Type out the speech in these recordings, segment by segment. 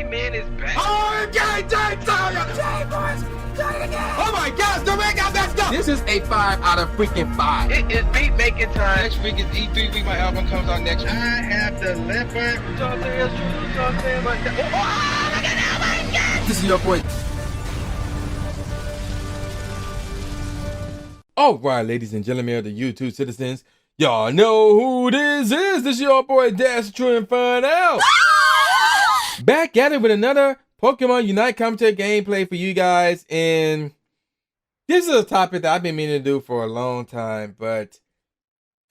Beat Man is back. Oh, my gosh, the ring got messed up. This is a 5 out of freaking 5. It is beat making time. Next week is E3 week. My album comes out next week. I have delivered. Something is true, something but look at that, my God. This is your boy. All right, ladies and gentlemen of the YouTube citizens, y'all know who this is. This is your boy Dash True Inferno. Back at it with another Pokemon Unite commentary gameplay for you guys. And this is a topic that I've been meaning to do for a long time, but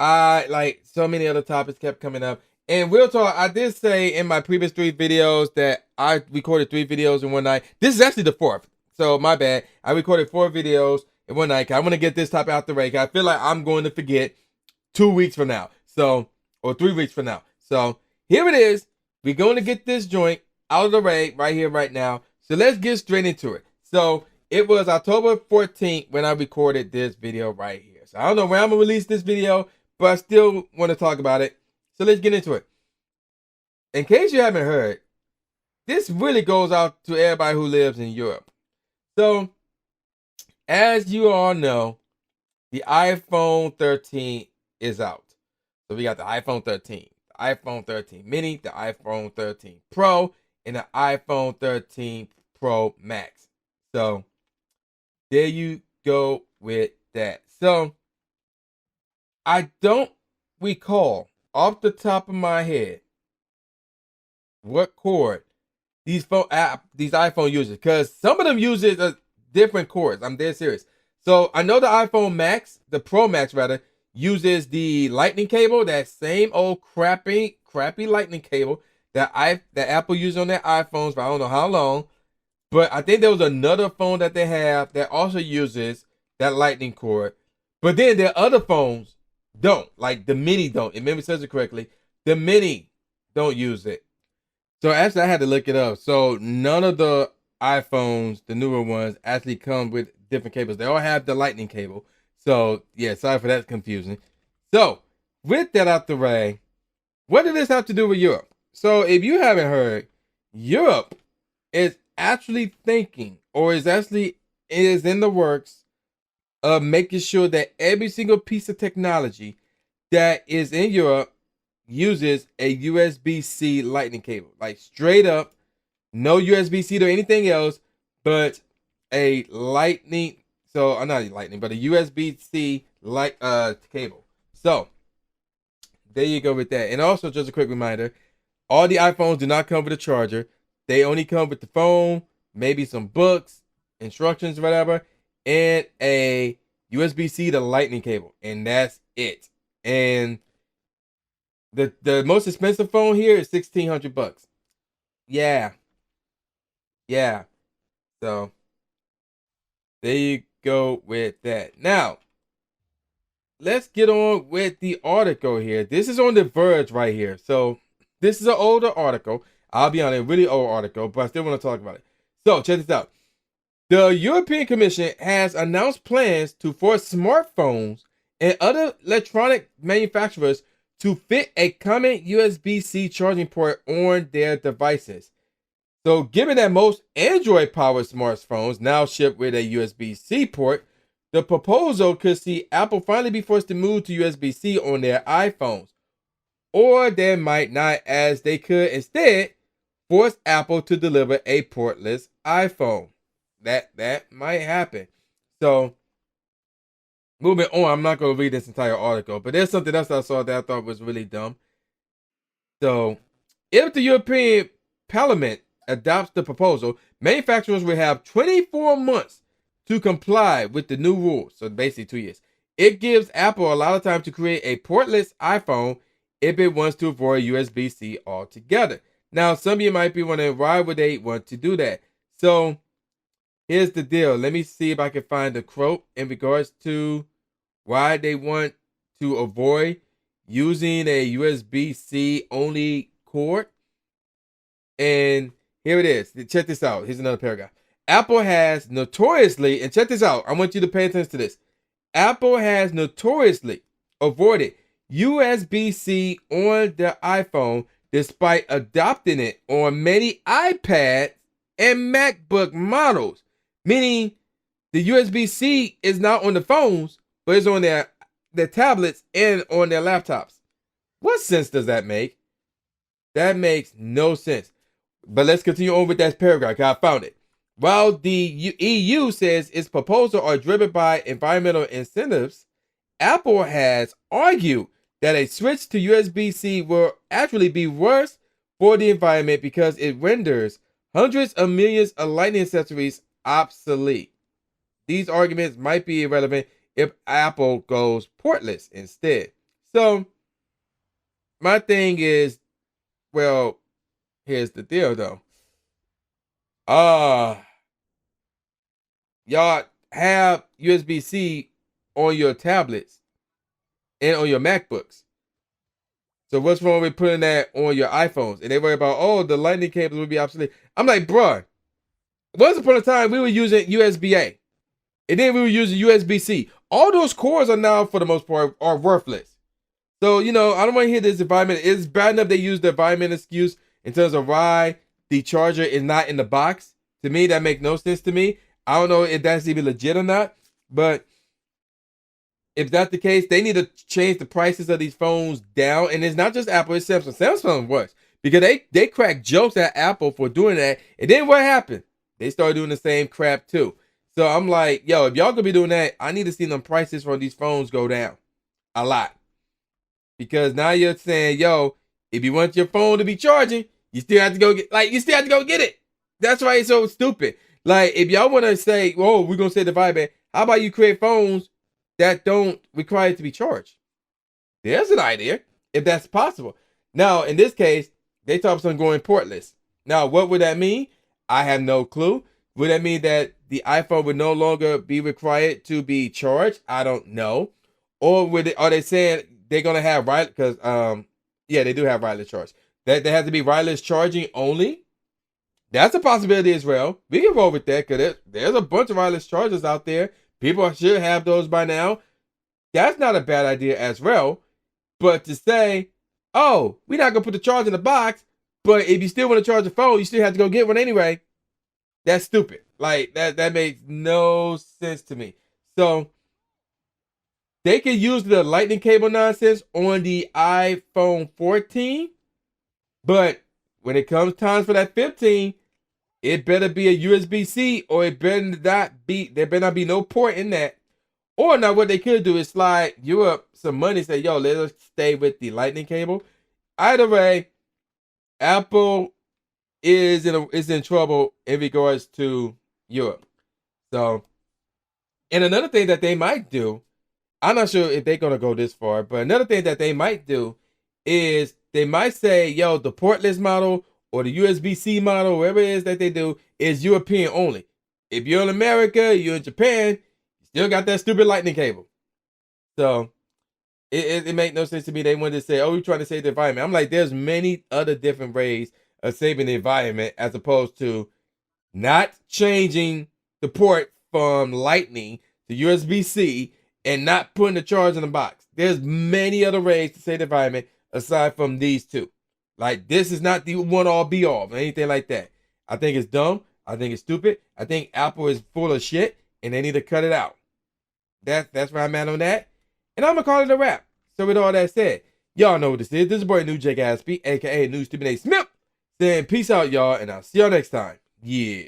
like so many other topics kept coming up. And real talk, I did say in my previous 3 videos that I recorded 3 videos in one night. This is actually the 4th, so my bad. I recorded 4 videos in one night. I want to get this topic out the way. I feel like I'm going to forget 2 weeks from now, or 3 weeks from now. So here it is. We're going to get this joint out of the way right here, right now. So let's get straight into it. So it was October 14th when I recorded this video right here. So I don't know when I'm going to release this video, but I still want to talk about it. So let's get into it. In case you haven't heard, this really goes out to everybody who lives in Europe. So as you all know, the iPhone 13 is out. So we got the iPhone 13, the iPhone 13 mini, the iPhone 13 Pro, and the iPhone 13 Pro Max. So there you go with that. So I don't recall off the top of my head what cord these iPhone users, because some of them uses different cords. I'm dead serious. So I know the iPhone Max, the Pro Max rather, uses the lightning cable, that same old crappy lightning cable that Apple uses on their iPhones for I don't know how long. But I think there was another phone that they have that also uses that lightning cord. But then their other phones don't. Like the mini don't. If memory says it correctly, the mini don't use it. So actually I had to look it up. So none of the iPhones, the newer ones, actually come with different cables. They all have the lightning cable. So yeah, sorry for that confusion. So with that out the way, what does this have to do with Europe? So if you haven't heard, Europe is actually thinking, or is in the works of making sure that every single piece of technology that is in Europe uses a USB-C lightning cable. Like straight up, no USB-C or anything else, but a lightning, not lightning, but a USB-C cable. So there you go with that. And also just a quick reminder, all the iPhones do not come with a charger. They only come with the phone, maybe some books, instructions, whatever, and a USB-C to lightning cable. And that's it. And the most expensive phone here is $1,600. Yeah. So there you go with that. Now, let's get on with the article here. This is on The Verge right here. So this is an older article. I'll be honest, a really old article, but I still want to talk about it. So check this out. The European Commission has announced plans to force smartphones and other electronic manufacturers to fit a common USB-C charging port on their devices. So given that most Android-powered smartphones now ship with a USB-C port, the proposal could see Apple finally be forced to move to USB-C on their iPhones. Or they might not, as they could instead force Apple to deliver a portless iPhone. That might happen. So moving on, I'm not going to read this entire article, but there's something else I saw that I thought was really dumb. So if the European Parliament adopts the proposal, manufacturers will have 24 months to comply with the new rules. So basically 2 years. It gives Apple a lot of time to create a portless iPhone if it wants to avoid USB-C altogether. Now, some of you might be wondering, why would they want to do that? So here's the deal. Let me see if I can find a quote in regards to why they want to avoid using a USB-C only cord. And here it is. Check this out. Here's another paragraph. Apple has notoriously, and check this out, I want you to pay attention to this. Apple has notoriously avoided USB-C on the iPhone despite adopting it on many iPads and MacBook models. Meaning the USB-C is not on the phones, but it's on their tablets and on their laptops. What sense does that make? That makes no sense. But let's continue on with that paragraph, because I found it. While the EU says its proposals are driven by environmental incentives, Apple has argued that a switch to USB-C will actually be worse for the environment because it renders hundreds of millions of Lightning accessories obsolete. These arguments might be irrelevant if Apple goes portless instead. So, my thing is, well, here's the deal though. Y'all have USB-C on your tablets and on your MacBooks. So what's wrong with putting that on your iPhones? And they worry about, oh, the lightning cables will be obsolete. I'm like, bruh, once upon a time, we were using USB-A. And then we were using USB-C. All those cords are now, for the most part, are worthless. So, I don't want to hear this environment. It's bad enough they use the environment excuse in terms of why the charger is not in the box. To me, that makes no sense to me. I don't know if that's even legit or not. But if that's the case, they need to change the prices of these phones down. And it's not just Apple, it's Samsung. Samsung works because they crack jokes at Apple for doing that. And then what happened? They started doing the same crap too. So I'm like, yo, if y'all gonna be doing that, I need to see them prices for these phones go down a lot. Because now you're saying, yo, if you want your phone to be charging, you still have to go get it. That's why it's so stupid. Like, if y'all want to say, oh, we're gonna say the vibe, how about you create phones that don't require it to be charged? There's an idea, if that's possible. Now, in this case, they talk about going portless. Now, what would that mean? I have no clue. Would that mean that the iPhone would no longer be required to be charged? I don't know. Or are they saying they're gonna have because yeah, they do have wireless charge. That they have to be wireless charging only. That's a possibility as well. We can roll with that because there's a bunch of wireless chargers out there. People should have those by now. That's not a bad idea as well. But to say, oh, we're not gonna put the charge in the box, but if you still want to charge the phone, you still have to go get one anyway. That's stupid. Like that makes no sense to me. So they can use the lightning cable nonsense on the iPhone 14, but when it comes time for that 15, it better be a USB-C, or it better not be. There better not be no port in that. Or now, what they could do is slide Europe some money. Say, yo, let us stay with the lightning cable. Either way, Apple is in trouble in regards to Europe. So, and another thing that they might do, I'm not sure if they're gonna go this far, but another thing that they might do is they might say, yo, the portless model or the USB-C model, whatever it is that they do, is European only. If you're in America, you're in Japan, you still got that stupid lightning cable. So it makes no sense to me. They wanted to say, oh, we're trying to save the environment. I'm like, there's many other different ways of saving the environment as opposed to not changing the port from lightning to USB-C and not putting the charge in the box. There's many other ways to save the environment aside from these two. Like, this is not the one-all be-all or anything like that. I think it's dumb. I think it's stupid. I think Apple is full of shit, and they need to cut it out. That's where I'm at on that. And I'm going to call it a wrap. So with all that said, y'all know what this is. This is boy New Jay Gatsby, a.k.a. New Stupid A. Smith, saying peace out, y'all, and I'll see y'all next time. Yeah.